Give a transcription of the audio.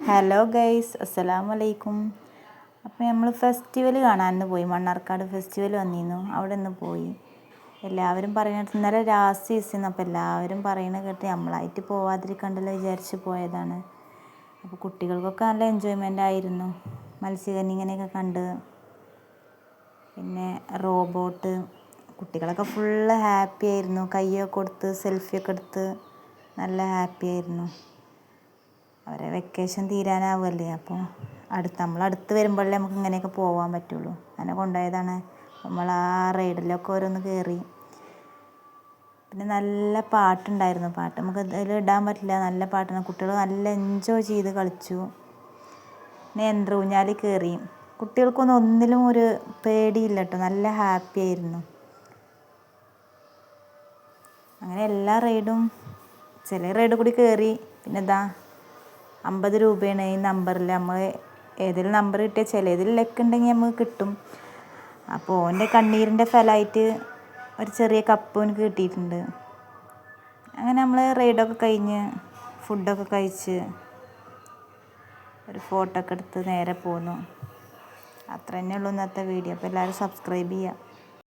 Hello guys, അസ്സലാമു അലൈക്കും. അപ്പോൾ നമ്മൾ ഫെസ്റ്റിവൽ കാണാൻ പോയി. മണ്ണാർക്കാട് ഫെസ്റ്റിവൽ വന്നിരുന്നു, അവിടെ നിന്ന് പോയി. എല്ലാവരും പറയുന്നത് ഇന്നലെ ലാസ്റ്റ് സീസൺ, അപ്പോൾ എല്ലാവരും പറയുന്നത് കേട്ട് നമ്മളായിട്ട് പോവാതിരിക്കണ്ടല്ലോ വിചാരിച്ച് പോയതാണ്. അപ്പോൾ കുട്ടികൾക്കൊക്കെ നല്ല എൻജോയ്മെൻ്റ് ആയിരുന്നു. മത്സ്യകന്യകനെയൊക്കെ കണ്ട്, പിന്നെ റോബോട്ട്, കുട്ടികളൊക്കെ ഫുള്ള് ഹാപ്പി ആയിരുന്നു. കയ്യൊക്കെ കൊടുത്ത് സെൽഫിയൊക്കെ എടുത്ത് നല്ല ഹാപ്പി ആയിരുന്നു. അവരെ വെക്കേഷൻ തീരാനാവുമല്ലേ, അപ്പോൾ നമ്മളടുത്ത് വരുമ്പോഴല്ലേ നമുക്ക് ഇങ്ങനെയൊക്കെ പോകാൻ പറ്റുള്ളൂ. അങ്ങനെ കൊണ്ടുപോയതാണ്. നമ്മൾ ആ റൈഡിലൊക്കെ ഓരോന്ന് കയറി. പിന്നെ നല്ല പാട്ടുണ്ടായിരുന്നു. പാട്ട് നമുക്ക് അതിൽ ഇടാൻ പറ്റില്ല, നല്ല പാട്ടാണ്. കുട്ടികൾ നല്ല എൻജോയ് ചെയ്ത് കളിച്ചു. പിന്നെ ഊഞ്ഞാലിൽ കയറി. കുട്ടികൾക്കൊന്നും ഒന്നിലും ഒരു പേടിയില്ല കേട്ടോ, നല്ല ഹാപ്പി ആയിരുന്നു. അങ്ങനെ എല്ലാ റൈഡും, ചില റൈഡ് കൂടി കയറി. പിന്നെ 50 രൂപയാണ് ഈ നമ്പറിൽ. നമ്മൾ ഏതെങ്കിലും നമ്പർ കിട്ടിയാൽ ചിലതിൽ ലക്ക് ഉണ്ടെങ്കിൽ നമുക്ക് കിട്ടും. അപ്പോൾ ഓൻ്റെ കണ്ണീരിൻ്റെ ഫലമായിട്ട് ഒരു ചെറിയ കപ്പ് എനിക്ക് കിട്ടിയിട്ടുണ്ട്. അങ്ങനെ നമ്മൾ റൈഡൊക്കെ കഴിഞ്ഞ് ഫുഡൊക്കെ കഴിച്ച് ഒരു ഫോട്ടോ ഒക്കെ എടുത്ത് നേരെ പോന്നു. അത്ര തന്നെ ഉള്ളൂ ഇന്നത്തെ വീഡിയോ. അപ്പോൾ എല്ലാവരും സബ്സ്ക്രൈബ് ചെയ്യുക.